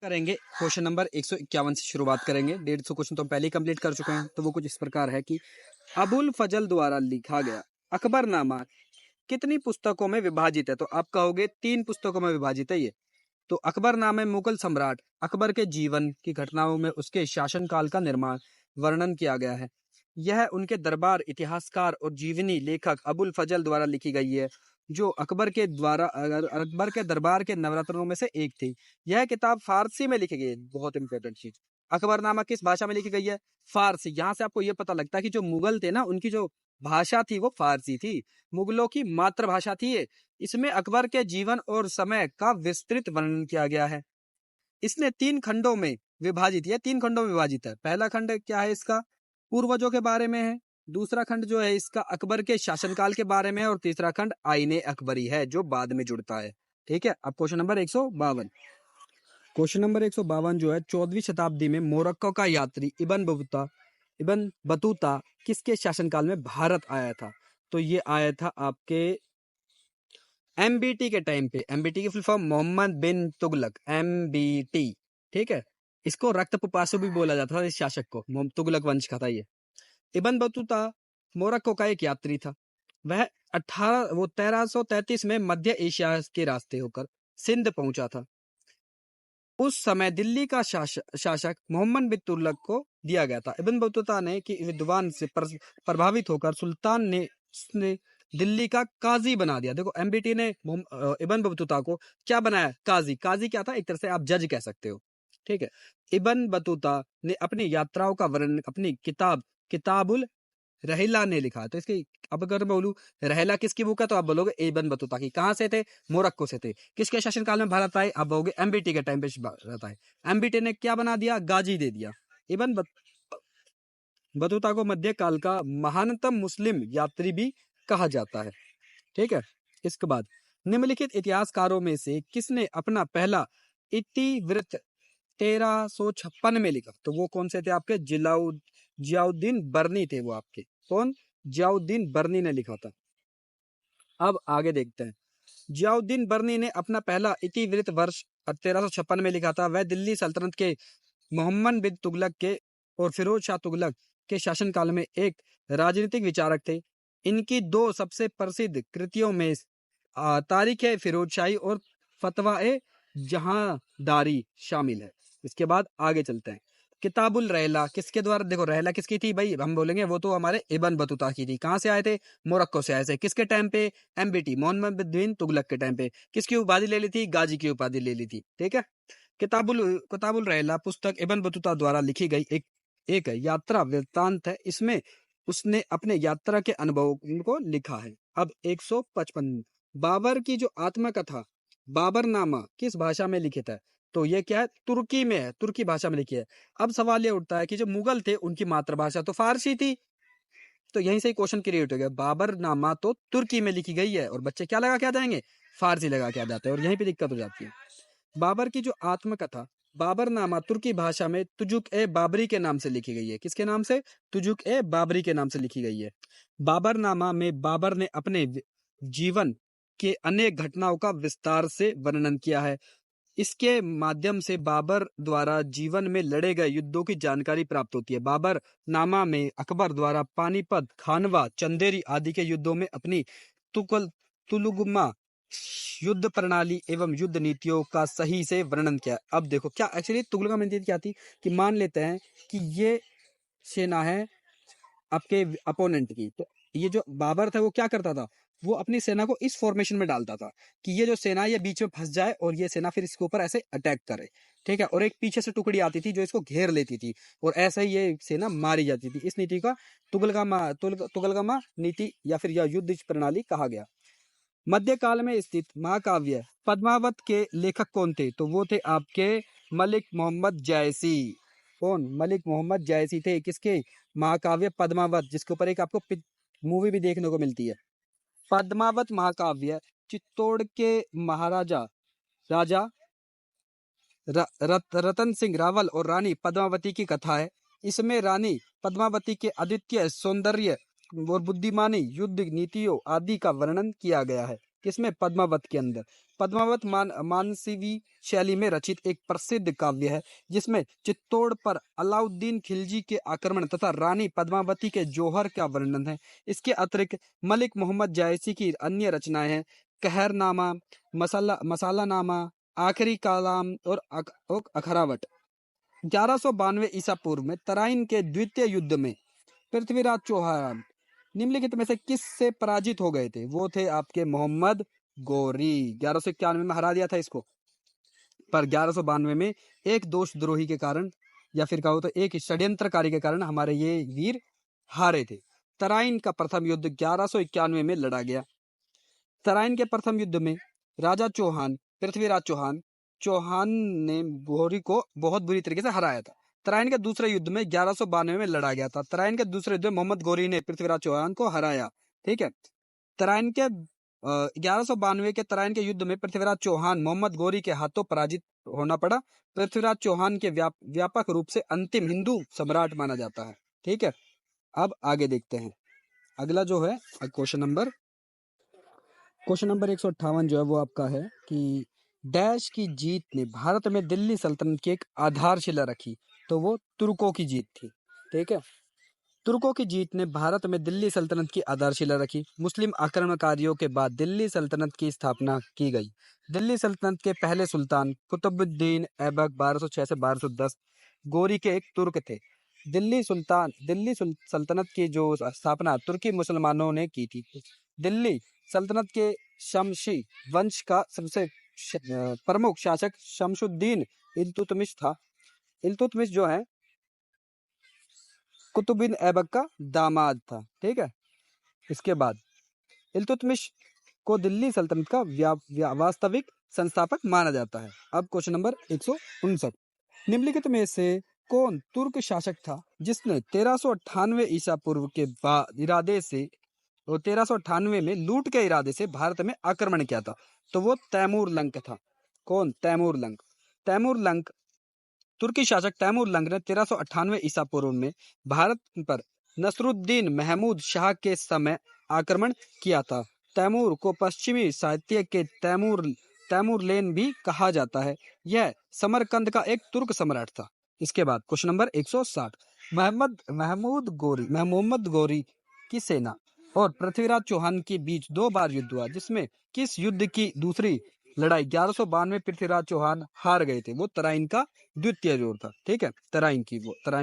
करेंगे question number 151 से शुरुआत करेंगे। 150 क्वेश्चन तो हम पहले ही कंप्लीट कर चुके हैं। तो वो कुछ इस प्रकार है कि अबुल फजल द्वारा लिखा गया अकबरनामा कितनी पुस्तकों में विभाजित है। तो आप कहोगे 3 पुस्तकों में विभाजित है ये। तो अकबरनामे मुगल सम्राट अकबर के जीवन की घटनाओं में उसके शासनकाल का निर्माण वर्णन किया गया है। यह उनके दरबार इतिहासकार और जीवनी लेखक अबुल फजल द्वारा लिखी गई है, जो अकबर के दरबार के नवरत्नों में से एक थी। यह किताब फारसी में लिखी गई है। बहुत इंपॉर्टेंट चीज, अकबरनामा किस भाषा में लिखी गई है? फारसी। यहाँ से आपको यह पता लगता है कि जो मुगल थे ना, उनकी जो भाषा थी वो फारसी थी, मुगलों की मातृभाषा थी ये। इसमें अकबर के जीवन और समय का विस्तृत वर्णन किया गया है। इसने 3 खंडों में विभाजित है। 3 खंडों में विभाजित है। पहला खंड क्या है इसका? पूर्वजों के बारे में है। दूसरा खंड जो है इसका अकबर के शासनकाल के बारे में है। और तीसरा खंड आईने अकबरी है, जो बाद में जुड़ता है। ठीक है। अब क्वेश्चन नंबर 152। क्वेश्चन नंबर 152 जो है, 14वीं शताब्दी में मोरक्को का यात्री इबन बतूता किसके शासनकाल में भारत आया था? तो ये आया था आपके एमबीटी के टाइम पे। एमबीटी की फुल फॉर्म मोहम्मद बिन तुगलक, एमबीटी। ठीक है। इसको रक्त पिपासु भी बोला जाता था, इस शासक को। तुगलक वंश का था ये। इबन बतूता मोरक्को का एक यात्री था। वह 1333 में मध्य एशिया के रास्ते होकर सिंध पहुंचा था। उस समय दिल्ली का शासक मोहम्मद बिन तुगलक को दिया गया था। इबन बतूता ने कि विद्वान से प्रभावित होकर सुल्तान ने दिल्ली का काजी बना दिया। देखो, एमबीटी ने इबन बतूता को क्या बनाया? काजी। काजी क्या था? एक तरह से आप जज कह सकते हो। ठीक है। इबन बतूता ने अपनी यात्राओं का वर्णन अपनी किताबुल रहला ने लिखा। तो इसकी अब अगर बोलूं रहला किसकी बुक है, तो आप बोलोगे इबन बतूता की। कहां से थे? मोरक्को से थे। किसके शासनकाल में भारत आए? आप बोलोगे एमबीटी के टाइम पे भारत आए। एमबीटी ने क्या बना दिया? गाजी दे दिया। इबन बतूता को मध्यकाल का महानतम मुस्लिम यात्री भी कहा जाता है। ठीक है। इसके बाद निम्नलिखित इतिहासकारों में से किसने अपना पहला इतिवृत्त 1356 में लिखा? तो वो कौन से थे आपके? जियाउद्दीन बर्नी थे वो आपके। कौन? जियाउद्दीन बर्नी ने लिखा था। अब आगे देखते हैं। जियाउद्दीन बर्नी ने अपना पहला इतिवृत्त वर्ष 1356 में लिखा था। वह दिल्ली सल्तनत के मोहम्मद बिन तुगलक के और फिरोज शाह तुगलक के शासनकाल में एक राजनीतिक विचारक थे। इनकी 2 सबसे प्रसिद्ध कृतियों में तारीख ए फिरोजशाही और फतवा ए जहांदारी शामिल है। इसके बाद आगे चलते हैं। किताबुल रहला किसके द्वारा? देखो, रहला किसकी थी भाई? हम बोलेंगे वो तो हमारे इबन बतूता की थी। कहां से आए थे? मोरक्को से आए थे। किसके टाइम पे? एमबीटी, मोहम्मद बिन तुगलक के टाइम पे। किसकी उपाधि ले ली थी? गाजी की उपाधि ले ली थी। ठीक है। किताबुल रहला पुस्तक इबन बतूता द्वारा लिखी गई एक यात्रा वृत्तांत है। इसमें उसने अपने यात्रा के अनुभव को लिखा है। अब 155, बाबर की जो आत्मकथा बाबरनामा किस भाषा में लिखित है? तो ये क्या है? तुर्की में है, तुर्की भाषा में लिखी है। अब सवाल ये उठता है कि जो मुगल थे उनकी मातृभाषा तो फारसी थी। तो यहीं से क्वेश्चन क्रिएट हो गया। बाबरनामा तो तुर्की में लिखी गई है और बच्चे क्या लगा के आ जाएंगे? फारसी लगा के आ जाते हैं, और यहीं पे दिक्कत हो जाती है। बाबर की जो आत्मकथा बाबरनामा तुर्की भाषा में तुजुक ए बाबरी के नाम से लिखी गई है। किसके नाम से? तुजुक ए बाबरी के नाम से लिखी गई है। बाबरनामा में बाबर ने अपने जीवन के अनेक घटनाओं का विस्तार से वर्णन किया है। इसके माध्यम से बाबर द्वारा जीवन में लड़े गए युद्धों की जानकारी प्राप्त होती है। बाबर नामा में अकबर द्वारा पानीपत, खानवा, चंदेरी आदि के युद्धों में अपनी तुलुगमा युद्ध प्रणाली एवं युद्ध नीतियों का सही से वर्णन किया। अब देखो, क्या एक्चुअली तुगलका नीति क्या थी कि मान लेते हैं कि ये सेना है आपके अपोनेंट की, तो ये जो बाबर था वो क्या करता था? वो अपनी सेना को इस फॉर्मेशन में डालता था कि ये जो सेना ये बीच में फंस जाए और ये सेना फिर इसके ऊपर ऐसे अटैक करे। ठीक है। और एक पीछे से टुकड़ी आती थी जो इसको घेर लेती थी, और ऐसे ही ये सेना मारी जाती थी। इस नीति का तुगलकामा नीति या फिर यह युद्ध प्रणाली कहा गया। मध्यकाल में स्थित महाकाव्य पद्मावत के लेखक कौन थे? तो वो थे आपके मलिक मोहम्मद जैसी। कौन? मलिक मोहम्मद जैसी थे। किसके? महाकाव्य पद्मावत, जिसके ऊपर एक आपको मूवी भी देखने को मिलती है। पद्मावत महाकाव्य चित्तौड़ के महाराजा राजा रतन सिंह रावल और रानी पद्मावती की कथा है। इसमें रानी पद्मावती के अद्वितीय सौंदर्य और बुद्धिमानी, युद्ध नीतियों आदि का वर्णन किया गया है। किसमें? पद्मावत के अंदर। पद्मावत मानसीवी शैली में रचित एक प्रसिद्ध काव्य है जिसमें चित्तौड़ पर अलाउद्दीन खिलजी के आक्रमण तथा रानी पद्मावती के जौहर का वर्णन है। इसके अतिरिक्त मलिक मोहम्मद जायसी की अन्य रचनाएं हैं, कहरनामा, मसालानामा, आखिरी कलाम और अखरावट। 1192 ईसा पूर्व में तराइन के द्वितीय युद्ध में पृथ्वीराज चौहान निम्नलिखित में से किस से पराजित हो गए थे? वो थे आपके मोहम्मद गौरी। 1191 में हरा दिया था इसको, पर 1192 में एक दोषद्रोही के कारण या फिर कहो तो एक षड्यंत्रकारी के कारण हमारे ये वीर हारे थे। तराइन का प्रथम युद्ध 1191 में लड़ा गया। तराइन के प्रथम युद्ध में राजा चौहान, पृथ्वीराज चौहान ने गौरी को बहुत बुरी तरीके से हराया था। तराइन के दूसरे युद्ध में 1192 में लड़ा गया था। तराइन के दूसरे युद्ध में मोहम्मद गौरी ने पृथ्वीराज चौहान को हराया। ठीक है। तराइन के 1192 के तराइन के युद्ध में पृथ्वीराज चौहान मोहम्मद गौरी के हाथों पराजित होना पड़ा। पृथ्वीराज चौहान के व्यापक रूप से अंतिम हिंदू सम्राट माना जाता है। ठीक है। अब आगे देखते हैं। अगला जो है क्वेश्चन नंबर 158 जो है वो आपका है कि डैश की जीत ने भारत में दिल्ली सल्तनत की एक आधारशिला रखी। तो वो तुर्कों की जीत थी। ठीक है। तुर्कों की जीत ने भारत में दिल्ली सल्तनत की आधारशिला रखी। मुस्लिम आक्रमणकारियों के बाद दिल्ली सल्तनत की स्थापना की गई। दिल्ली सल्तनत के पहले सुल्तान कुतुबुद्दीन ऐबक 1206 से 1210 गौरी के एक तुर्क थे। दिल्ली सल्तनत की जो स्थापना तुर्की मुसलमानों ने की थी। दिल्ली सल्तनत के शमशी वंश का सबसे प्रमुख शासक शमशुद्दीन इल्तुतमिश था। इल्तुतमिश जो है कुतुबुद्दीन ऐबक का दामाद था। ठीक है। इसके बाद इल्तुतमिश को दिल्ली सल्तनत का वास्तविक संस्थापक माना जाता है। अब क्वेश्चन नंबर 159, निम्नलिखित में से कौन तुर्क शासक था जिसने 1398 ईसा पूर्व के इरादे से 1398 में लूट के इरादे से भारत में आक्रमण किया था? तो वो तैमूर लंक था। कौन? तैमूर लंक। तुर्की शासक तैमूर लंक ने 1398 ईसा पूर्व में भारत पर नसरुद्दीन महमूद शाह के समय आक्रमण किया था। तैमूर को पश्चिमी साहित्य के तैमूरलेन भी कहा जाता है। यह समरकंद का एक तुर्क सम्राट था। इसके बाद क्वेश्चन नंबर 160, मोहम्मद गौरी की सेना और पृथ्वीराज चौहान के बीच 2 बार युद्ध हुआ, जिसमें किस युद्ध की दूसरी लड़ाई 1192 पृथ्वीराज चौहान हार गए थे? वो तराइन का द्वितीय जोर था। ठीक है। तराइन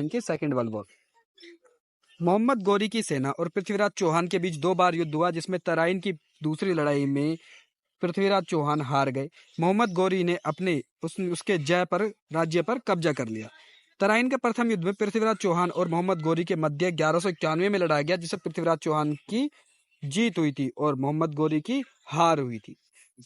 की second world war. Muhammad Ghori की सेना और पृथ्वीराज चौहान के बीच 2 बार युद्ध हुआ, जिसमें तराइन की दूसरी लड़ाई में पृथ्वीराज चौहान हार गए। मोहम्मद गौरी ने उसके राज्य पर कब्जा कर लिया। तराइन के प्रथम युद्ध में पृथ्वीराज चौहान और मोहम्मद गौरी के मध्य 1191 में लड़ाया गया, जिससे पृथ्वीराज चौहान की जीत हुई थी और मोहम्मद गौरी की हार हुई थी।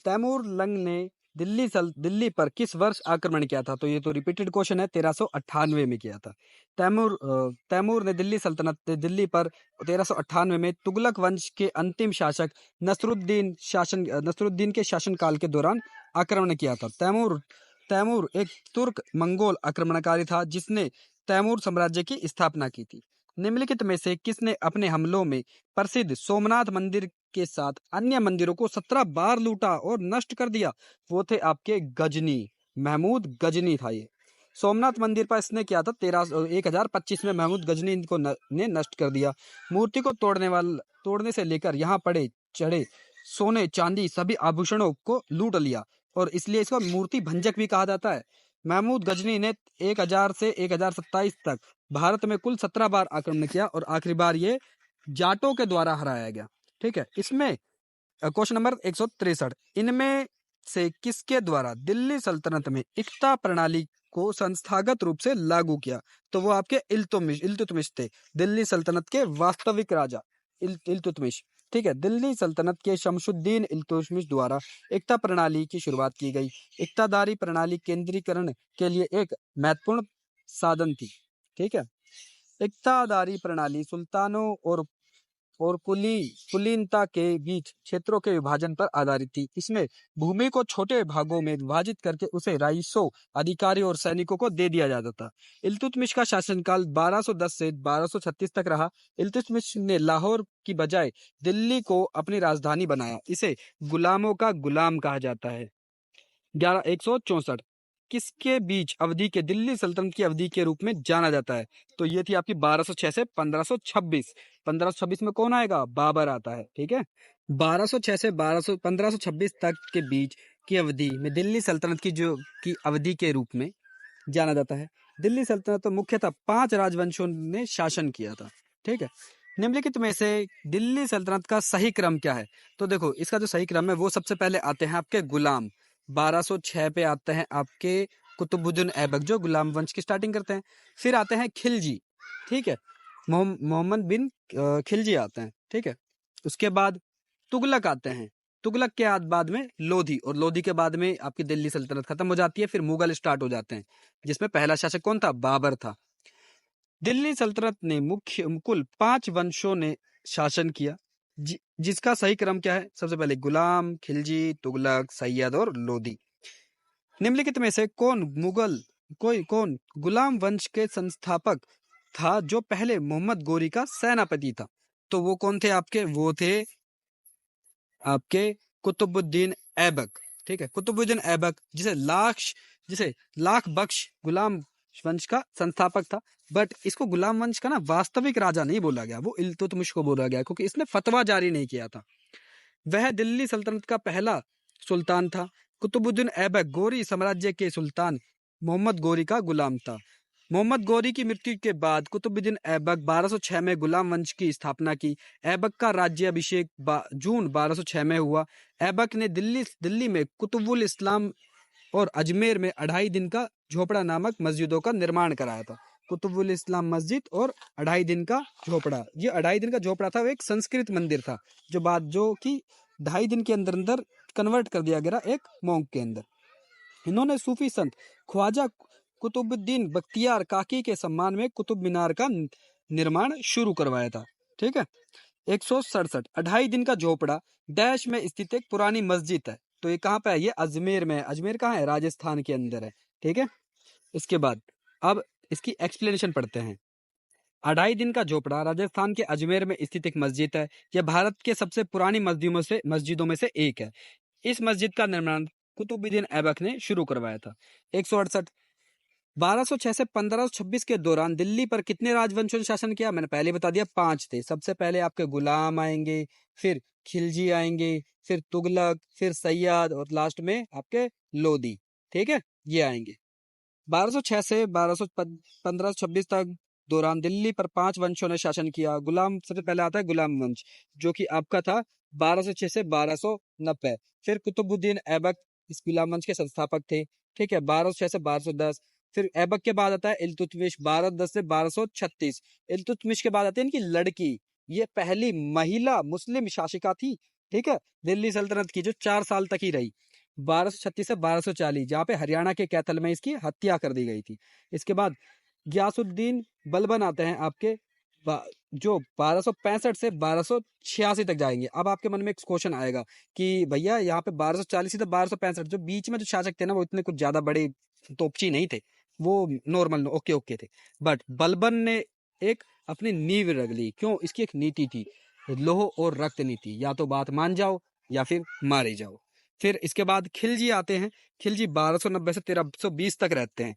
तैमूर लंग ने दिल्ली पर किस वर्ष आक्रमण किया था? तो ये तो रिपीटेड क्वेश्चन है। 1398 में किया था। तैमूर ने दिल्ली पर 1398 में तुगलक वंश के अंतिम शासक नसरुद्दीन के शासनकाल के दौरान आक्रमण किया था। तैमूर एक तुर्क मंगोल आक्रमणकारी था जिसने तैमूर साम्राज्य की स्थापना की थी। निम्नलिखित में से किसने अपने हमलों में प्रसिद्ध सोमनाथ मंदिर के साथ अन्य मंदिरों को 17 बार लूटा और नष्ट कर दिया? वो थे आपके गजनी। महमूद गजनी था ये। सोमनाथ मंदिर पर इसने किया था 1025 में महमूद गजनी को ने नष्ट कर दिया। मूर्ति को तोड़ने से लेकर यहाँ पड़े चढ़े सोने चांदी सभी आभूषणों को लूट लिया और इसलिए इसको मूर्ति भंजक भी कहा जाता है। महमूद गजनी ने 1000 से 1027 तक भारत में कुल 17 बार आक्रमण किया और आखिरी बार ये जाटों के द्वारा हराया गया। ठीक है। इसमें क्वेश्चन नंबर 163, इनमें से किसके द्वारा दिल्ली सल्तनत में इक्ता प्रणाली को संस्थागत रूप से लागू किया? तो वो आपके इल्तुतमिश थे, दिल्ली सल्तनत के वास्तविक राजा इल्तुतमिश। ठीक है। दिल्ली सल्तनत के शमशुद्दीन इल्तुतमिश द्वारा इक्ता प्रणाली की शुरुआत की गई। इक्तादारी प्रणाली केंद्रीकरण के लिए एक महत्वपूर्ण साधन थी। ठीक है। इक्तादारी प्रणाली सुल्तानों और और कुलीनता के बीच क्षेत्रों के विभाजन पर आधारित थी। इसमें भूमि को छोटे भागों में विभाजित करके उसे रईसों, अधिकारियों और सैनिकों को दे दिया जाता था। इल्तुतमिश का शासनकाल 1210 से 1236 तक रहा। इल्तुतमिश ने लाहौर की बजाय दिल्ली को अपनी राजधानी बनाया। इसे गुलामों का गुलाम कहा जाता है। 164 किसके बीच अवधि के दिल्ली सल्तनत की अवधि के रूप में जाना जाता है? तो ये थी आपकी 1206 से 1526। 1526 में कौन आएगा? बाबर आता है। ठीक है, 1206 से 1526 तक के बीच की अवधि में दिल्ली सल्तनत की अवधि के रूप में जाना जाता है। दिल्ली सल्तनत तो मुख्यतः 5 राजवंशों ने शासन किया था। ठीक है, निम्नलिखित में से दिल्ली सल्तनत का सही क्रम क्या है? तो देखो, इसका जो सही क्रम है वो सबसे पहले आते हैं आपके गुलाम। 1206 पे आते हैं आपके कुतुबुद्दीन ऐबक, जो गुलाम वंश की स्टार्टिंग करते हैं। फिर आते हैं खिलजी। ठीक है, मोहम्मद बिन खिलजी आते हैं। ठीक है, उसके बाद तुगलक आते हैं। तुगलक के बाद में लोधी, और लोधी के बाद में आपकी दिल्ली सल्तनत खत्म हो जाती है। फिर मुगल स्टार्ट हो जाते हैं, जिसमें पहला शासक कौन था? बाबर था। दिल्ली सल्तनत ने कुल 5 वंशों ने शासन किया, जिसका सही क्रम क्या है? सबसे पहले गुलाम, खिलजी, तुगलक, सैयद और लोधी। निम्नलिखित में से कौन गुलाम वंश के संस्थापक था, जो पहले मोहम्मद गोरी का सेनापति था? तो वो कौन थे आपके? वो थे आपके कुतुबुद्दीन ऐबक। ठीक है, कुतुबुद्दीन ऐबक जिसे लाख बख्श गुलाम वंश का संस्थापक था। बट इसको गुलाम वंश का ना वास्तविक राजा नहीं बोला गया, वो इल्तुतमिश को बोला गया, क्योंकि इसने फतवा जारी नहीं किया था। वह दिल्ली सल्तनत का पहला सुल्तान था। कुतुबुद्दीन ऐबक गोरी साम्राज्य के सुल्तान मोहम्मद गोरी का गुलाम था। मोहम्मद गोरी की मृत्यु के बाद कुतुबुद्दीन ऐबक 1206 में गुलाम वंश की स्थापना की। ऐबक का राज्याभिषेक जून 1206 में हुआ। ऐबक ने दिल्ली में कुतुबुल इस्लाम और अजमेर में 2.5 दिन का झोपड़ा नामक मस्जिदों का निर्माण कराया था। कुतुबुल इस्लाम मस्जिद और 2.5 दिन का झोपड़ा। ये 2.5 दिन का झोपड़ा था, वो एक संस्कृत मंदिर था, जो कि 2.5 दिन के अंदर अंदर कन्वर्ट कर दिया गया एक मॉन्क के अंदर। इन्होंने सूफी संत ख्वाजा कुतुबुद्दीन बख्तियार काकी के सम्मान में कुतुब मीनार का निर्माण शुरू करवाया था। ठीक है, 167 2.5 दिन का झोपड़ा डैश में स्थित एक पुरानी मस्जिद है। तो ये कहाँ पे है? ये अजमेर में है। अजमेर कहाँ है? राजस्थान के अंदर है। ठीक है, इसके बाद अब इसकी एक्सप्लेनेशन पढ़ते हैं। 2.5 दिन का झोपड़ा राजस्थान के अजमेर में स्थित एक मस्जिद है। यह भारत के सबसे पुरानी मस्जिदों में से एक है। इस मस्जिद का निर्माण कुतुबुद्दीन ऐबक ने शुरू करवाया था। 168 1206 से 1526 के दौरान दिल्ली पर कितने राजवंशों ने शासन किया? मैंने पहले बता दिया, 5 थे। सबसे पहले आपके गुलाम आएंगे, फिर खिलजी आएंगे, फिर तुगलक, फिर सैयद और लास्ट में आपके लोधी। ठीक है, ये आएंगे। 1206 से 1526 तक दौरान दिल्ली पर 5 वंशों ने शासन किया। सबसे पहले आता है गुलाम वंश, जो कि आपका था 1206 से 1290। फिर कुतुबुद्दीन ऐबक इस गुलाम वंश के संस्थापक थे। ठीक है, 1206 से 1210। फिर ऐबक के बाद आता है इल्तुतमिश 1210 से 1236। इल्तुतमिश के बाद आती है इनकी लड़की, ये पहली महिला मुस्लिम शासिका थी। ठीक है, दिल्ली सल्तनत की, जो 4 साल तक ही रही, 1236 से 1240, जहाँ पे हरियाणा के कैथल में इसकी हत्या कर दी गई थी। इसके बाद गयासुद्दीन बलबन आते हैं आपके, जो 1265 से 1286 तक जाएंगे। अब आपके मन में एक क्वेश्चन आएगा कि भैया यहाँ पे 1240 से 1265, जो बीच में जो शासक थे ना, वो इतने कुछ ज्यादा बड़े तोपची नहीं थे, वो नॉर्मल ओके थे। बट बलबन ने एक अपनी नींव रख ली। क्यों? इसकी एक नीति थी, लोह और रक्त नीति, या तो बात मान जाओ या फिर मारे जाओ। फिर इसके बाद खिलजी आते हैं। खिलजी 1290 से 1320 तक रहते हैं।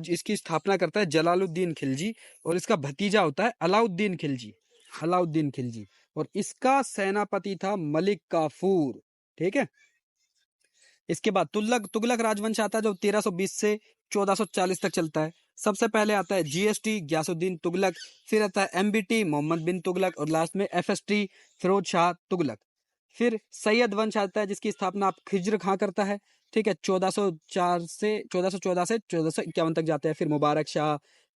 इसकी स्थापना करता है जलालुद्दीन खिलजी, और इसका भतीजा होता है अलाउद्दीन खिलजी, और इसका सेनापति था मलिक काफूर। ठीक है, इसके बाद तुगलक राजवंश आता है, जो 1320 से 1440 तक चलता है। सबसे पहले आता है जीएसटी गयासुद्दीन तुगलक, फिर आता है एमबीटी मोहम्मद बिन तुगलक, और लास्ट में एफएसटी फिरोज शाह तुगलक। फिर सैयद वंश आता है, जिसकी स्थापना आप खिज्र खां करता है। ठीक है, 1414 से 1451 तक जाते हैं। फिर मुबारक शाह,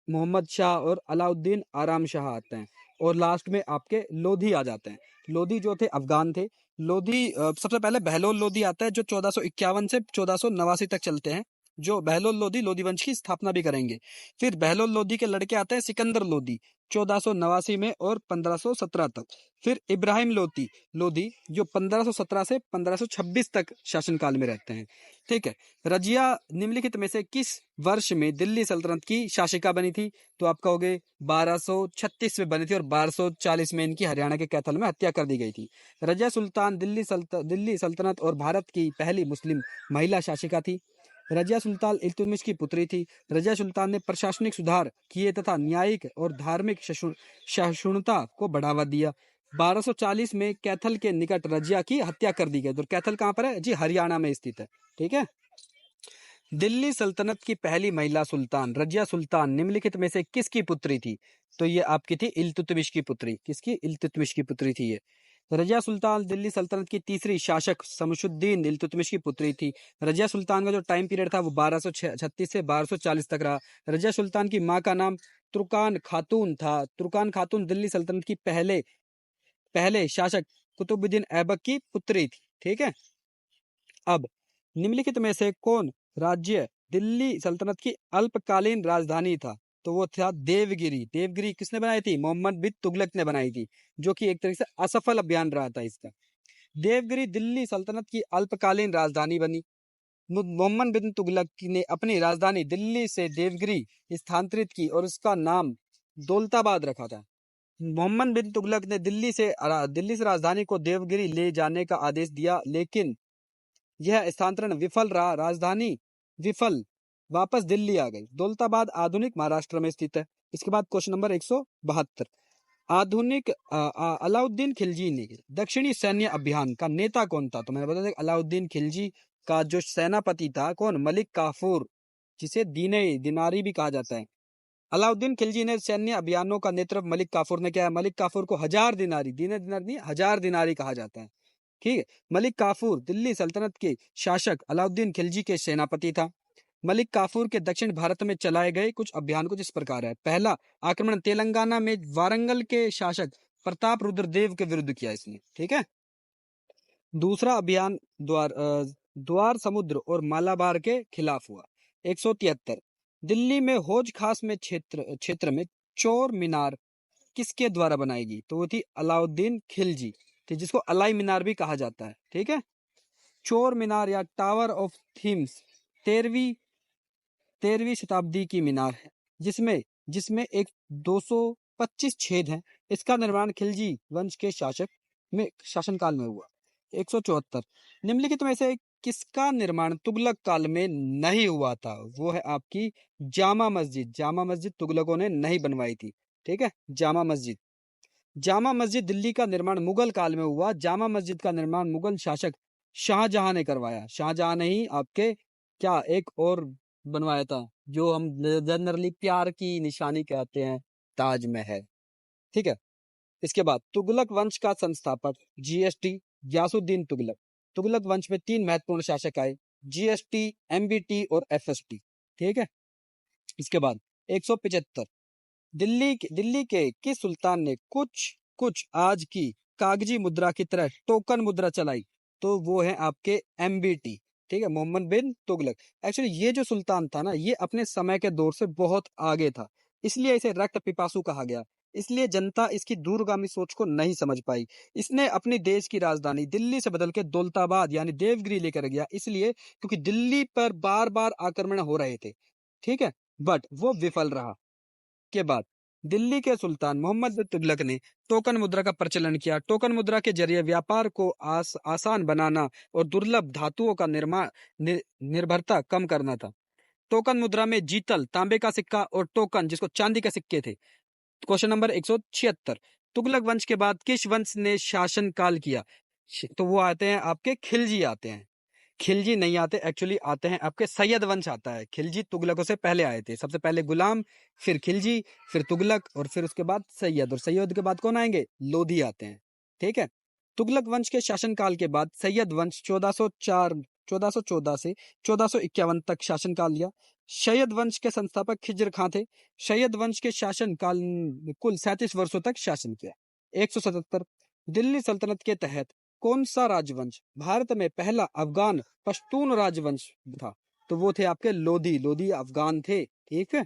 मोहम्मद शाह और अलाउद्दीन आराम शाह आते हैं, और लास्ट में आपके लोधी आ जाते हैं। लोधी जो थे अफगान थे। लोधी सबसे पहले बहलोल लोधी आता है, जो 1451 से 1489 तक चलते हैं, जो बहलोल लोधी लोधी वंश की स्थापना भी करेंगे। फिर बहलोल लोधी के लड़के आते हैं सिकंदर लोधी, 1489 में और 1517 तक। फिर इब्राहिम लोदी जो 1517 से 1526 तक शासनकाल में रहते हैं। ठीक है। रजिया निम्नलिखित में से किस वर्ष में दिल्ली सल्तनत की शासिका बनी थी? तो आप कहोगे 1236 में बनी थी और 1240 में इनकी हरियाणा के कैथल में हत्या कर दी गई थी। रजिया सुल्तान दिल्ली सल्तनत और भारत की पहली मुस्लिम महिला शासिका थी। रजिया सुल्तान इल्तुतमिश की पुत्री थी। रजिया सुल्तान ने प्रशासनिक सुधार किए तथा न्यायिक और धार्मिक सहिष्णुता को बढ़ावा दिया। 1240 में कैथल के निकट रजिया की हत्या कर दी गई। तो कैथल कहाँ पर है जी? हरियाणा में स्थित है। ठीक है। दिल्ली सल्तनत की पहली महिला सुल्तान रजिया सुल्तान निम्नलिखित में से किसकी पुत्री थी? तो ये आपकी थी इल्तुतमिश की पुत्री। किसकी? इल्तुतमिश की पुत्री थी ये। रजिया सुल्तान दिल्ली सल्तनत की तीसरी शासक शमशुद्दीन इल्तुतमिश की पुत्री थी। रजिया सुल्तान का जो टाइम पीरियड था वो 1236 से 1240 तक रहा। रजिया सुल्तान की माँ का नाम तुर्कान खातून था। तुर्कान खातून दिल्ली सल्तनत की पहले शासक कुतुबुद्दीन ऐबक की पुत्री थी। ठीक है। अब निम्नलिखित में से कौन राज्य दिल्ली सल्तनत की अल्पकालीन राजधानी था? तो वो था देवगिरी। देवगिरी किसने बनाई थी? मोहम्मद बिन तुगलक ने बनाई थी, जो कि एक तरीके से असफल अभियान रहा था इसका। देवगिरी दिल्ली सल्तनत की अल्पकालीन राजधानी बनी। मोहम्मद बिन तुगलक ने अपनी राजधानी दिल्ली से देवगिरी स्थानांतरित की और उसका नाम दौलताबाद रखा था। मोहम्मद बिन तुगलक ने दिल्ली से राजधानी को देवगिरी ले जाने का आदेश दिया, लेकिन यह स्थानांतरण विफल रहा। राजधानी विफल वापस दिल्ली आ गई। दौलताबाद आधुनिक महाराष्ट्र में स्थित है। इसके बाद क्वेश्चन नंबर 172। आधुनिक अलाउद्दीन खिलजी ने दक्षिणी सैन्य अभियान का नेता कौन था? तो मैंने बताया अलाउद्दीन खिलजी का जो सेनापति था कौन? मलिक काफूर, जिसे दिनारी भी कहा जाता है। अलाउद्दीन खिलजी ने सैन्य अभियानों का नेतृत्व मलिक काफूर ने किया। मलिक काफूर को 1000 दिनारी, दिनारी नहीं 1000 दिनारी कहा जाता है। ठीक है। मलिक काफूर दिल्ली सल्तनत के शासक अलाउद्दीन खिलजी के सेनापति था। मलिक काफूर के दक्षिण भारत में चलाए गए कुछ अभियान कुछ इस प्रकार है। पहला आक्रमण तेलंगाना में वारंगल के शासक प्रताप रुद्र देव के विरुद्ध किया इसने। ठीक है। दूसरा अभियान द्वार समुद्र और मालाबार के खिलाफ हुआ। 173। दिल्ली में हौज खास में क्षेत्र में चोर मीनार किसके द्वारा बनाई गई? तो वो थी अलाउद्दीन खिलजी, जिसको अलाई मीनार भी कहा जाता है। ठीक है। चोर मीनार या टावर ऑफ थीम्स 13वीं शताब्दी की मीनार है, जिसमें एक 225 छेद हैं। इसका निर्माण खिलजी वंश के शासनकाल में हुआ। 174। निम्नलिखित में से किसका निर्माण तुगलक काल में नहीं हुआ था? वो है आपकी जामा मस्जिद। जामा मस्जिद तुगलकों ने नहीं बनवाई थी। ठीक है। जामा मस्जिद दिल्ली का निर्माण मुगल काल में हुआ। जामा मस्जिद का निर्माण मुगल शासक शाहजहां ने करवाया। शाहजहां ने ही आपके क्या एक और बनवाया था, जो हम जनरली प्यार की निशानी कहते हैं, ताजमहल। ठीक है। इसके बाद तुगलक वंश का संस्थापक जीएसटी गयासुद्दीन तुगलक। तुगलक वंश में 3 महत्वपूर्ण शासक आए, जीएसटी, एमबीटी और एफएसटी। ठीक है। इसके बाद 175। दिल्ली के किस सुल्तान ने कुछ आज की कागजी मुद्रा की तरह टोकन मुद्रा चलाई? तो वो है आपके एमबीटी। ठीक है। मोहम्मद बिन तुगलक। एक्चुअली ये जो सुल्तान था ना, ये अपने समय के दौर से बहुत आगे था, इसलिए इसे रक्त पिपासु कहा गया। इसलिए जनता इसकी दूरगामी सोच को नहीं समझ पाई। इसने अपनी देश की राजधानी दिल्ली से बदल के दौलताबाद यानी देवगिरी लेकर गया, इसलिए क्योंकि दिल्ली पर बार बार आक्रमण हो रहे थे। ठीक है। बट वो विफल रहा। के बाद दिल्ली के सुल्तान मोहम्मद बिन तुगलक ने टोकन मुद्रा का प्रचलन किया। टोकन मुद्रा के जरिए व्यापार को आसान बनाना और दुर्लभ धातुओं का निर्भरता कम करना था। टोकन मुद्रा में जीतल तांबे का सिक्का और टोकन जिसको चांदी के सिक्के थे। Question number 176। तुगलक वंश के बाद किस वंश ने शासन काल किया? तो वो आते हैं आपके खिलजी आते हैं। खिलजी नहीं आते, एक्चुअली आते हैं आपके सैयद वंश आता है। खिलजी तुगलकों से पहले आए थे। सबसे पहले गुलाम, फिर खिलजी, फिर तुगलक और फिर उसके बाद सैयद, और सैयद के बाद कौन आएंगे? लोधी आते हैं। ठीक है। तुगलक वंश के शासनकाल के बाद सैयद वंश 1414 से 1451 तक शासनकाल लिया। सैयद वंश के संस्थापक खिज्र खां थे। सैयद वंश के शासनकाल कुल 37 वर्षों तक शासन किया। 177। दिल्ली सल्तनत के तहत कौन सा राजवंश भारत में पहला अफगान पश्तून राजवंश था? तो वो थे आपके लोधी अफगान थे। ठीक है।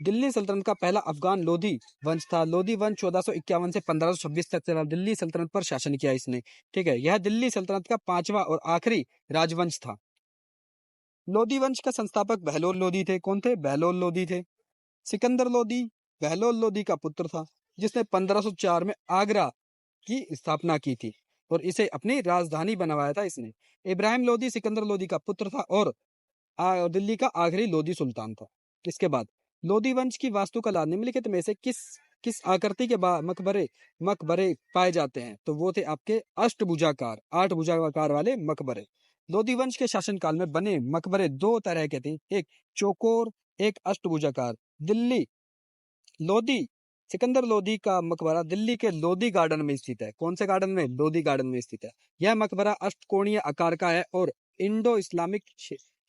दिल्ली सल्तनत का पहला अफगान लोधी वंश था। लोधी वंश 1451 से 1526 तक चला। दिल्ली सल्तनत पर शासन किया इसने। ठीक है, यह दिल्ली सल्तनत का 5वां और आखिरी राजवंश था। लोधी वंश का संस्थापक बहलोल लोधी थे। कौन थे? बहलोल लोधी थे। सिकंदर लोधी बहलोल लोधी का पुत्र था, जिसने 1504 में आगरा की स्थापना की थी और इसे अपनी राजधानी बनवाया था इसने। इब्राहिम लोधी सिकंदर लोधी का पुत्र था और दिल्ली का आखिरी लोधी सुल्तान था। इसके बाद लोधी वंश की वास्तुकला निम्नलिखित में से किस किस आकृति के मकबरे मकबरे पाए जाते हैं? तो वो थे आपके अष्टभुजाकार, 8 भुजाकार वाले मकबरे। लोधी वंश के शासनकाल में बने मकबरे 2 तरह के थे, एक चौकोर, एक अष्टभुजाकार। दिल्ली लोधी सिकंदर लोधी का मकबरा दिल्ली के लोधी गार्डन में स्थित है। कौन से गार्डन में? लोधी गार्डन में स्थित है। यह मकबरा अष्टकोणीय आकार का है और इंडो इस्लामिक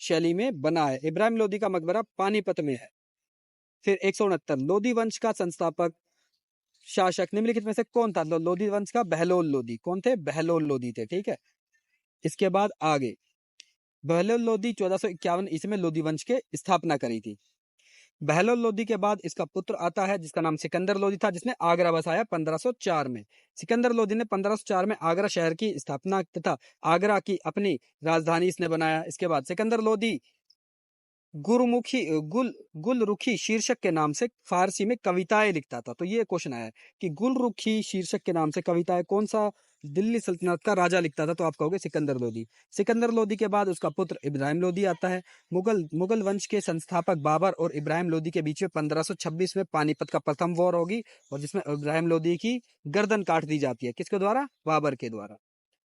शैली में बना है। इब्राहिम लोधी का मकबरा पानीपत में है। फिर 169 लोधी वंश का संस्थापक शासक निम्नलिखित में से कौन था? लोधी वंश का बहलोल लोधी। कौन थे? बहलोल लोधी थे। ठीक है, इसके बाद आगे बहलोल लोधी 1451 ईस्वी में लोधी वंश के स्थापना करी थी। बहलोल लोधी के बाद इसका पुत्र आता है जिसका नाम सिकंदर लोधी था, जिसने आगरा बसाया 1504 में। सिकंदर लोधी ने 1504 में आगरा शहर की स्थापना तथा आगरा की अपनी राजधानी इसने बनाया। इसके बाद सिकंदर लोधी गुलरुखी शीर्षक के नाम से फारसी में कविताएं लिखता था। तो ये क्वेश्चन आया कि गुलरुखी शीर्षक के नाम से कविताएं कौन सा दिल्ली सल्तनत का राजा लिखता था? तो आप कहोगे सिकंदर लोधी। सिकंदर लोधी के बाद उसका पुत्र इब्राहिम लोधी आता है। मुगल वंश के संस्थापक बाबर और इब्राहिम लोधी के बीच में 1526 में पानीपत का प्रथम वॉर होगी और जिसमें इब्राहिम लोधी की गर्दन काट दी जाती है। किसके द्वारा? बाबर के द्वारा।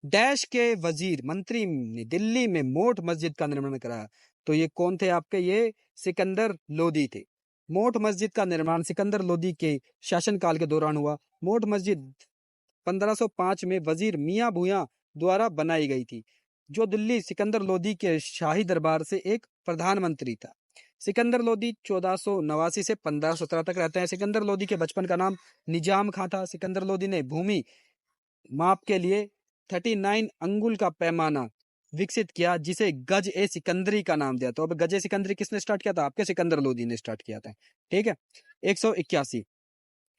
डैश के वजीर मंत्री ने दिल्ली में मोट मस्जिद का निर्माण कराया। तो ये कौन थे आपके? ये सिकंदर लोधी थे। मोट मस्जिद का निर्माण सिकंदर लोधी के शासनकाल के दौरान हुआ। मोट मस्जिद 1505 में वजीर मियां भूया द्वारा बनाई गई थी, जो दिल्ली सिकंदर लोधी के शाही दरबार से एक प्रधानमंत्री था। सिकंदर लोधी 1489 से 1517 तक रहते हैं। सिकंदर लोधी के बचपन का नाम निजाम खां था। सिकंदर लोधी ने भूमि माप के लिए 39 अंगुल का पैमाना विकसित किया, जिसे गज ए सिकंदरी का नाम दिया। तो अब गज ए सिकंदरी किसने स्टार्ट किया था? आपके सिकंदर लोधी ने स्टार्ट किया था। ठीक है, 181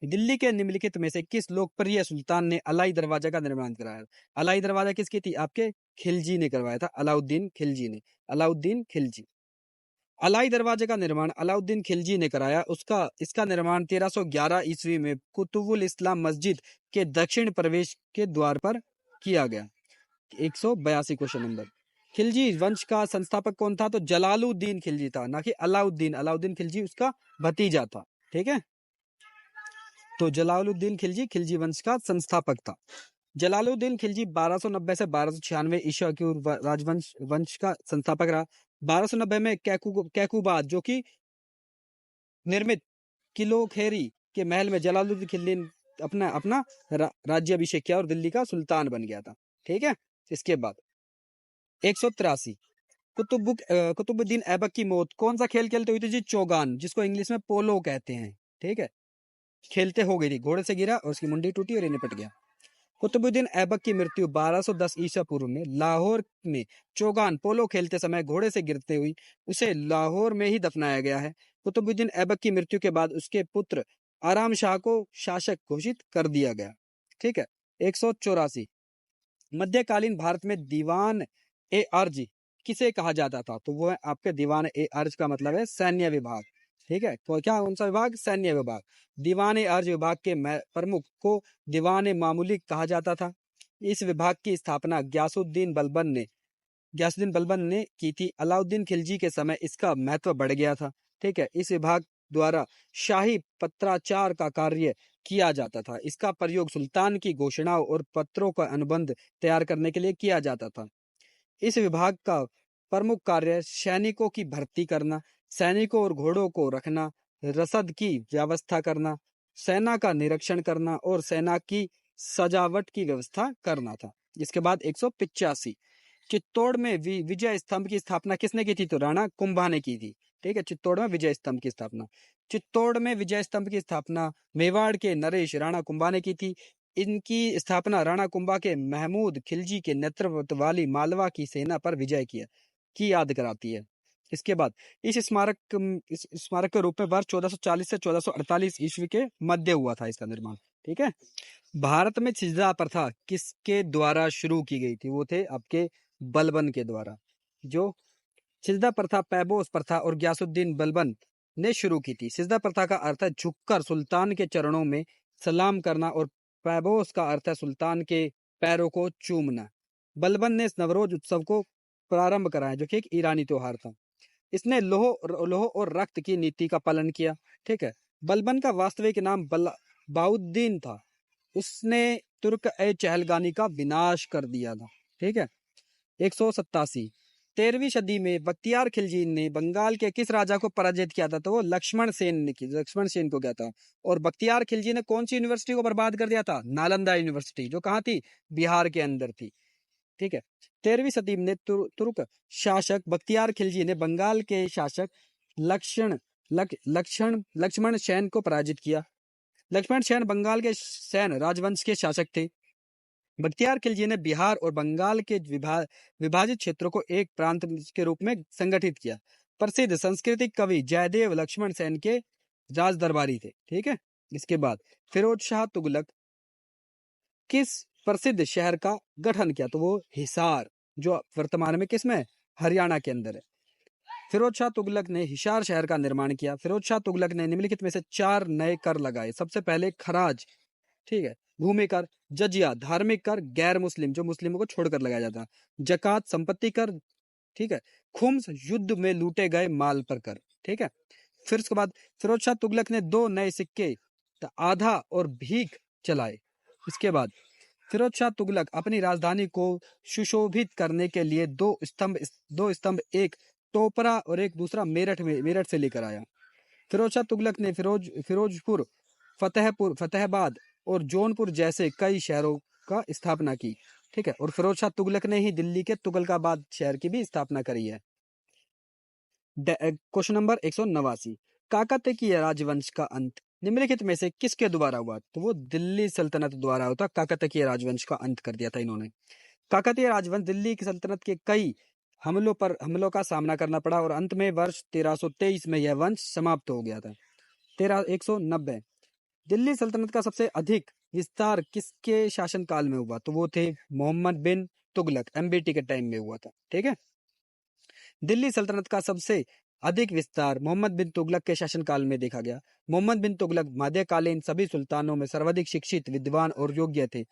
दिल्ली के निम्नलिखित में से किस लोकप्रिय सुल्तान ने अलाई दरवाजा का निर्माण कराया? अलाई दरवाजा किसकी थी? आपके खिलजी ने करवाया था, अलाउद्दीन खिलजी ने। अलाउद्दीन खिलजी। अलाई दरवाजे का निर्माण अलाउद्दीन खिलजी ने कराया। इसका निर्माण 1311 ईस्वी में कुतुबुल इस्लाम मस्जिद के दक्षिण प्रवेश के द्वार पर किया गया। 182 क्वेश्चन नंबर। खिलजी वंश का संस्थापक कौन था? तो जलालुद्दीन खिलजी था, ना कि अलाउद्दीन। अलाउद्दीन खिलजी उसका भतीजा था। ठीक है, तो जलालुद्दीन खिलजी खिलजी वंश का संस्थापक था। जलालुद्दीन खिलजी 1290 से 1296 ईसा की राजवंश वंश का संस्थापक रहा। 1290 में कैकुबाद जो कि निर्मित किलोखेरी के महल में जलालुद्दीन खिलजी ने अपना अपना राज्याभिषेक किया और दिल्ली का सुल्तान बन गया था। ठीक है, इसके बाद 183 कुतुबुद्दीन ऐबक की मौत कौन सा खेल खेलते हुई थी? जी, चौगान, जिसको इंग्लिश में पोलो कहते हैं। ठीक है, खेलते हो गई थी, घोड़े से गिरा और उसकी मुंडी टूटी और ये निपट गया। कुतुबुद्दीन ऐबक की मृत्यु 1210 ईसा पूर्व में लाहौर में चौगान पोलो खेलते समय घोड़े से गिरते हुई उसे लाहौर में ही दफनाया गया है। कुतुबुद्दीन ऐबक की मृत्यु के बाद उसके पुत्र आराम शाह को शासक घोषित कर दिया गया। ठीक है, 184 मध्यकालीन भारत में दीवान ए अर्ज किसे कहा जाता था? तो वो है आपके दीवान ए अर्ज का मतलब है सैन्य विभाग। ठीक है, तो क्या कौन सा विभाग? सैन्य विभाग। दीवान ए अर्ज विभाग के प्रमुख को दीवान ए मामूली कहा जाता था। इस विभाग की स्थापना गयासुद्दीन बलबन ने की थी। अलाउद्दीन खिलजी के समय इसका महत्व बढ़ गया था। ठीक है, इस विभाग द्वारा शाही पत्राचार का कार्य किया जाता था। इसका प्रयोग सुल्तान की घोषणाओं और पत्रों का अनुबंध तैयार करने के लिए किया जाता था। इस विभाग का प्रमुख कार्य सैनिकों की भर्ती करना, सैनिकों और घोड़ों को रखना, रसद की व्यवस्था करना, सेना का निरीक्षण करना और सेना की सजावट की व्यवस्था करना था। इसके बाद 185 चित्तौड़ में विजय स्तंभ की स्थापना किसने की थी? तो राणा कुंभा ने की थी। ठीक है, चित्तौड़ में विजय स्तंभ की स्थापना। चित्तौड़ में विजय स्तंभ की स्थापना मेवाड़ के नरेश राणा कुंभा ने की थी। इनकी स्थापना राणा कुंभा के महमूद खिलजी के नेतृत्व वाली मालवा की सेना पर विजय की याद कराती है। इसके बाद इस स्मारक के रूप में वर्ष 1440 से 1448 ईस्वी के मध्य हुआ था इसका निर्माण। ठीक है। भारत में सिजदा प्रथा किसके द्वारा शुरू की गई थी? वो थे आपके बलबन के द्वारा। जो सिजदा प्रथा पैबोस प्रथा और ग्यासुद्दीन बलबन ने शुरू की थी। सिजदा प्रथा का अर्थ है झुककर सुल्तान के चरणों में सलाम करना और पैबोस का अर्थ है सुल्तान के पैरों को चूमना। बलबन ने इस नवरोज उत्सव को प्रारंभ कराया जो कि एक ईरानी त्योहार था। इसने लोह और रक्त की नीति का पालन किया। ठीक है। बलबन का वास्तविक नाम बाउद्दीन था। उसने तुर्क ए चहलगानी का विनाश कर दिया था। ठीक है। 187 13वीं सदी में बख्तियार खिलजी ने बंगाल के किस राजा को पराजित किया था? तो वो लक्ष्मण सेन को किया था। और बख्तियार खिलजी ने कौन सी यूनिवर्सिटी को बर्बाद कर दिया था? नालंदा यूनिवर्सिटी, जो कहाँ थी? बिहार के अंदर थी। ठीक है। 13वीं सदी में तुर्क शासक बख्तियार खिलजी ने बंगाल के शासक लक्ष्मण सेन को पराजित किया। लक्ष्मण सेन बंगाल के सेन राजवंश के शासक थे। बख्तियार खिलजी ने बिहार और बंगाल के विभाजित क्षेत्रों को एक प्रांत के रूप में संगठित किया। प्रसिद्ध सांस्कृतिक कवि जयदेव लक्ष्मण सेन के राज दरबारी थे। ठीक है। इसके बाद फिरोज शाह तुगलक किस प्रसिद्ध शहर का गठन किया? तो वो हिसार, जो वर्तमान में किसमें? हरियाणा के अंदर है। फिरोज शाह तुगलक ने हिसार शहर का निर्माण किया। फिरोज शाह तुगलक ने निम्नलिखित में से 4 नए कर लगाए। सबसे पहले खराज, ठीक है, भूमि कर, जजिया धार्मिक कर, गैर मुस्लिम जो मुस्लिमों को छोड़कर लगाया जाता, जकात संपत्ति कर, ठीक है, खुम्स युद्ध में लूटे गए माल पर कर। ठीक है। फिर उसके बाद फिरोज शाह तुगलक ने 2 नए सिक्के आधा और भीख चलाए। इसके बाद फिरोज शाह तुगलक अपनी राजधानी को सुशोभित करने के लिए 2 स्तंभ, एक टोपरा और एक दूसरा मेरठ से लेकर आया। फिरोज शाह तुगलक ने फिरोजपुर, फतेहाबाद और जौनपुर जैसे कई शहरों का स्थापना की। ठीक है। और फिरोज शाह तुगलक ने ही दिल्ली के तुगलकाबाद शहर की भी स्थापना करी है। क्वेश्चन नंबर 189, काकतीय राजवंश का अंत निम्नलिखित में से किसके द्वारा हुआ? तो वो दिल्ली सल्तनत द्वारा होता। काकतीय राजवंश का अंत कर दिया था इन्होंने। काकतीय राजवंश दिल्ली की सल्तनत के कई हमलों का सामना करना पड़ा और अंत में वर्ष 1323 में यह वंश समाप्त हो गया था। 190 दिल्ली सल्तनत का सबसे अधिक विस्तार किसके शासनकाल में हुआ? तो वो थे मोहम्मद बिन तुगलक, एमबीटी के टाइम में हुआ था। ठीक है। दिल्ली सल्तनत का सबसे अधिक विस्तार मोहम्मद बिन तुगलक के शासनकाल में देखा गया। मोहम्मद बिन तुगलक मध्यकालीन सभी सुल्तानों में सर्वाधिक शिक्षित, विद्वान और योग्य थे।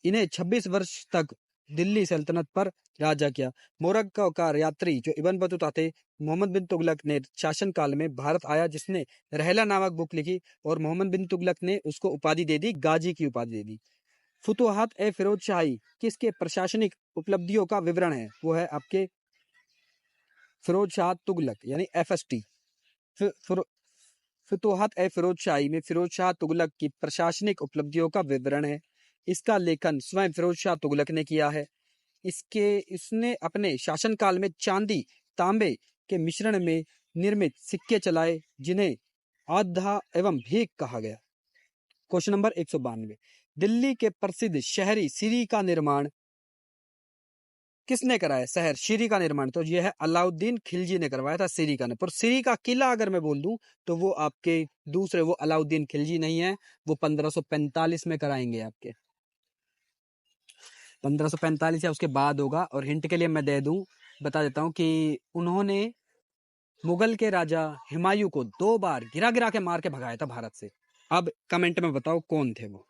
इन्हें 26 वर्ष तक दिल्ली सल्तनत पर राजा किया। मोरक्को का यात्री जो इब्न बतूता थे, मोहम्मद बिन तुगलक ने शासनकाल में भारत आया, जिसने रहला नामक बुक लिखी और मोहम्मद बिन तुगलक ने उसको उपाधि दे दी, गाजी की उपाधि दे दी। फुतुहात ए फिरोज शाही किसके प्रशासनिक उपलब्धियों का विवरण है? वो है आपके फिरोज शाह तुगलक यानी FST। फुतुहात ए फिरोज शाही में फिरोज शाह तुगलक की प्रशासनिक उपलब्धियों का विवरण है। इसका लेखन स्वयं फिरोज शाह तुगलक ने किया है। इसने अपने शासनकाल में चांदी तांबे के मिश्रण में निर्मित सिक्के चलाए, जिन्हें आधा एवं भीख कहा गया। क्वेश्चन नंबर 192, दिल्ली के प्रसिद्ध शहरी सिरी का निर्माण किसने कराया? शहर सिरी का निर्माण तो यह है अलाउद्दीन खिलजी ने करवाया था सिरी का। पर सिरी का किला अगर मैं बोल दूं तो वो आपके दूसरे, वो अलाउद्दीन खिलजी नहीं है, वो 1545 में कराएंगे आपके। 1545 या उसके बाद होगा। और हिंट के लिए मैं बता देता हूँ कि उन्होंने मुगल के राजा हुमायूं को 2 बार गिरा के मार के भगाया था भारत से। अब कमेंट में बताओ कौन थे वो।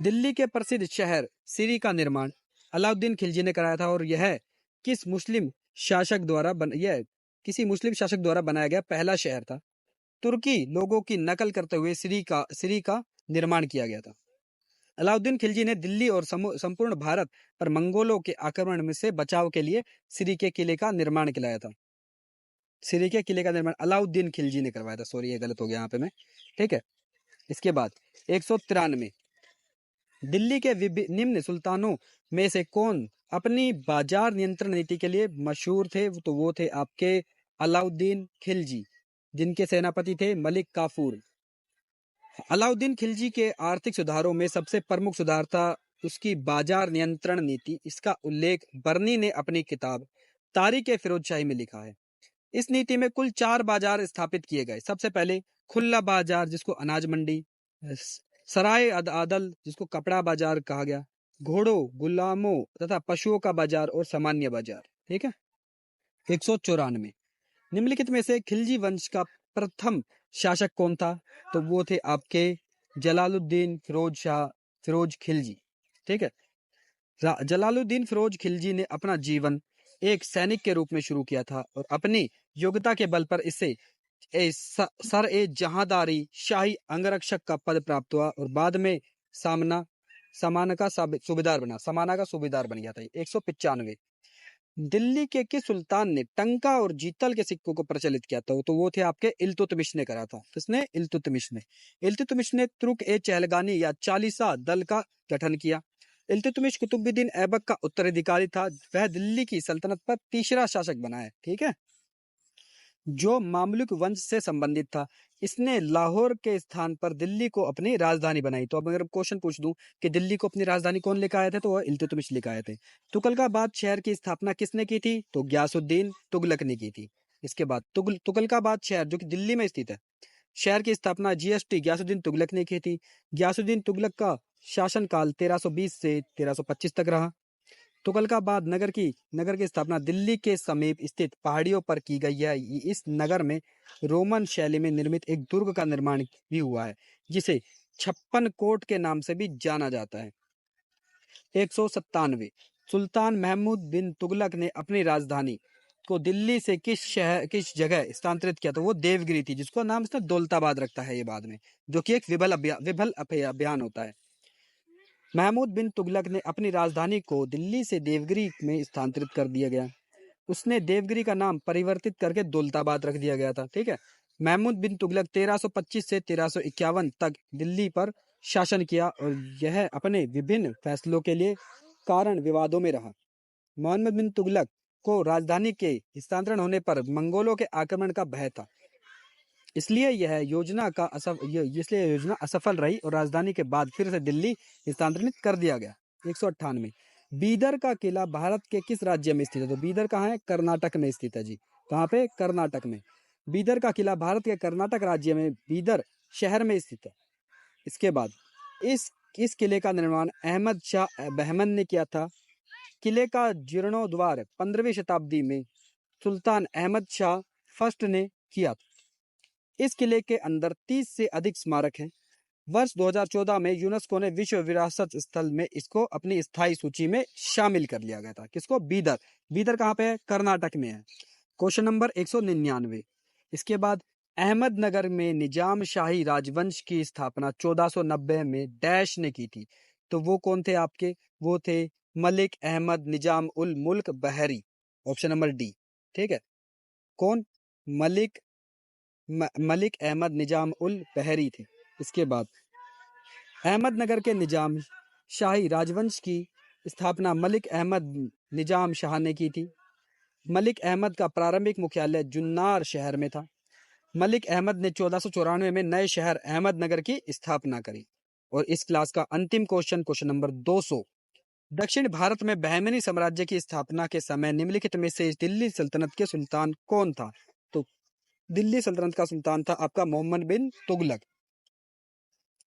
दिल्ली के प्रसिद्ध शहर सिरी का निर्माण अलाउद्दीन खिलजी ने कराया था और यह किसी मुस्लिम शासक द्वारा बनाया गया पहला शहर था। तुर्की लोगों की नकल करते हुए सिरी का निर्माण किया गया था। अलाउद्दीन खिलजी ने दिल्ली और संपूर्ण भारत पर मंगोलों के आक्रमण में से बचाव के लिए सिरी के किले का निर्माण किया था। सिरी के किले का निर्माण अलाउद्दीन खिलजी ने करवाया था। सॉरी, ये गलत हो गया यहाँ पे मैं। ठीक है। इसके बाद 193, दिल्ली के निम्न सुल्तानों में से कौन अपनी बाजार नियंत्रण नीति के लिए मशहूर थे? तो वो थे आपके अलाउद्दीन खिलजी, जिनके सेनापति थे मलिक काफूर। अलाउद्दीन खिलजी के आर्थिक सुधारों में सबसे प्रमुख सुधार था उसकी बाजार नियंत्रण नीति। इसका उल्लेख बर्नी ने अपनी किताब तारीख-ए-फिरोजशाही में लिखा है। इस नीति में कुल 4 बाजार स्थापित किए गए। सबसे पहले खुला बाजार जिसको अनाज मंडी, सराय आदल जिसको कपड़ा बाजार कहा गया, घोड़ों, गुलामों तथा पशुओं का बाजार और सामान्य बाजार। ठीक है। 194 निम्नलिखित में से खिलजी वंश का प्रथम शासक कौन था? तो वो थे आपके जलालुद्दीन फिरोज खिलजी। ठीक है। जलालुद्दीन फिरोज खिलजी ने अपना जीवन एक सैनिक के रूप में शुरू किया था और अपनी योग्यता के बल पर इससे सर ए जहांदारी शाही अंगरक्षक का पद प्राप्त हुआ और बाद में समाना का सूबेदार बन गया था। 195 दिल्ली के किस सुल्तान ने टंका और जीतल के सिक्कों को प्रचलित किया था? तो वो थे आपके इल्तुतमिश ने करा था। किसने? इल्तुतमिश ने तुर्क ए चहलगानी या चालीसा दल का गठन किया। इल्तुतमिश कुतुबुद्दीन ऐबक का उत्तराधिकारी था। वह दिल्ली की सल्तनत पर तीसरा शासक बना है। ठीक है। जो मामलुक वंश से संबंधित था। इसने लाहौर के स्थान पर दिल्ली को अपनी राजधानी बनाई। तो अब अगर क्वेश्चन पूछ दूं कि दिल्ली को अपनी राजधानी कौन लेकर आए थे? तो वह इल्तुतमिश लेकर आए थे। तुगलकाबाद शहर की स्थापना किसने की थी? तो गयासुद्दीन तुगलक ने की थी। इसके बाद तुगलकाबाद शहर जो कि दिल्ली में स्थित है, शहर की स्थापना GST गयासुद्दीन तुगलक ने की थी। गयासुद्दीन तुगलक का शासनकाल 1320 से 1325 तक रहा। तुगलकाबाद नगर की स्थापना दिल्ली के समीप स्थित पहाड़ियों पर की गई है। इस नगर में रोमन शैली में निर्मित एक दुर्ग का निर्माण भी हुआ है जिसे 56 कोट के नाम से भी जाना जाता है। 197 सुल्तान महमूद बिन तुगलक ने अपनी राजधानी को दिल्ली से किस जगह स्थानांतरित किया? तो वो देवगिरी थी, जिसको नाम इसने दौलताबाद रखता है ये बाद में, जो कि एक विफल अभियान होता है। महमूद बिन तुगलक ने अपनी राजधानी को दिल्ली से देवगिरी में स्थानांतरित कर दिया गया। उसने देवगिरी का नाम परिवर्तित करके दौलताबाद रख दिया गया था। ठीक है। महमूद बिन तुगलक 1325 से 1351 तक दिल्ली पर शासन किया और यह अपने विभिन्न फैसलों के लिए कारण विवादों में रहा। मोहम्मद बिन तुगलक को राजधानी के स्थानांतरण होने पर मंगोलों के आक्रमण का भय था, इसलिए यह योजना असफल रही और राजधानी के बाद फिर से दिल्ली स्थानांतरित कर दिया गया। 198 बीदर का किला भारत के किस राज्य में स्थित है? तो बीदर कहाँ है? कर्नाटक में स्थित है जी। कहाँ पे? कर्नाटक में। बीदर का किला भारत के कर्नाटक राज्य में बीदर शहर में स्थित है। इसके बाद इस किले का निर्माण अहमद शाह बहमन ने किया था। किले का जीर्णोद्वार 15वीं शताब्दी में सुल्तान अहमद शाह फर्स्ट ने किया था। इस किले के अंदर 30 से अधिक स्मारक हैं। वर्ष 2014 में यूनेस्को ने विश्व विरासत स्थल में इसको अपनी स्थायी सूची में शामिल कर लिया गया था। किसको? बीदर कहाँ पे है? कर्नाटक में है। Question number 199। इसके बाद अहमदनगर में निजाम शाही राजवंश की स्थापना 1490 में डैश ने की थी। तो वो कौन थे आपके? वो थे मलिक अहमद निजाम उल मुल्क बहरी। Option number D. ठीक है। कौन? मलिक अहमद निजाम उल बहरी थे। इसके बाद अहमदनगर के निजाम शाही राजवंश की स्थापना मलिक अहमद निजाम शाह ने की थी। मलिक अहमद का प्रारंभिक मुख्यालय जुन्नार शहर में था। मलिक अहमद ने 1494 में नए शहर अहमदनगर की स्थापना करी। और इस क्लास का अंतिम क्वेश्चन नंबर 200। दक्षिण भारत में बहमनी साम्राज्य की स्थापना के समय निम्नलिखित में से दिल्ली सल्तनत के सुल्तान कौन था? तो दिल्ली सल्तनत का सुल्तान था आपका मोहम्मद बिन तुगलक।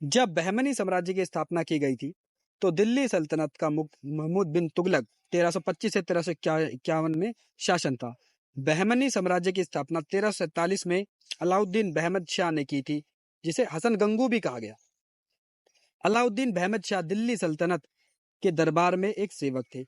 जब बहमनी साम्राज्य की स्थापना की गई थी तो दिल्ली सल्तनत का महमूद बिन तुगलक 1325 से 1351 में शासन था। बहमनी साम्राज्य की स्थापना 1347 में अलाउद्दीन बहमद शाह ने की थी, जिसे हसन गंगू भी कहा गया। अलाउद्दीन बहमद शाह दिल्ली सल्तनत के दरबार में एक सेवक थे।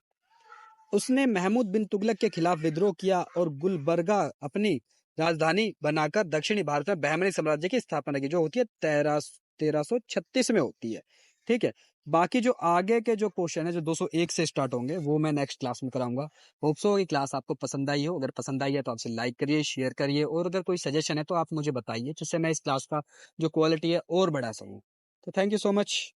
उसने महमूद बिन तुगलक के खिलाफ विद्रोह किया और गुलबर्गा अपनी राजधानी बनाकर दक्षिणी भारत में बहमनी साम्राज्य की स्थापना की, जो होती है 1336 में होती है। ठीक है। बाकी जो आगे के जो क्वेश्चन है जो 201 से स्टार्ट होंगे वो मैं नेक्स्ट क्लास में कराऊंगा। होप सो ये क्लास आपको पसंद आई हो। अगर पसंद आई है तो आपसे लाइक करिए, शेयर करिए और अगर कोई सजेशन है तो आप मुझे बताइए, जिससे मैं इस क्लास का जो क्वालिटी है और बढ़ा सकूं। तो थैंक यू सो मच।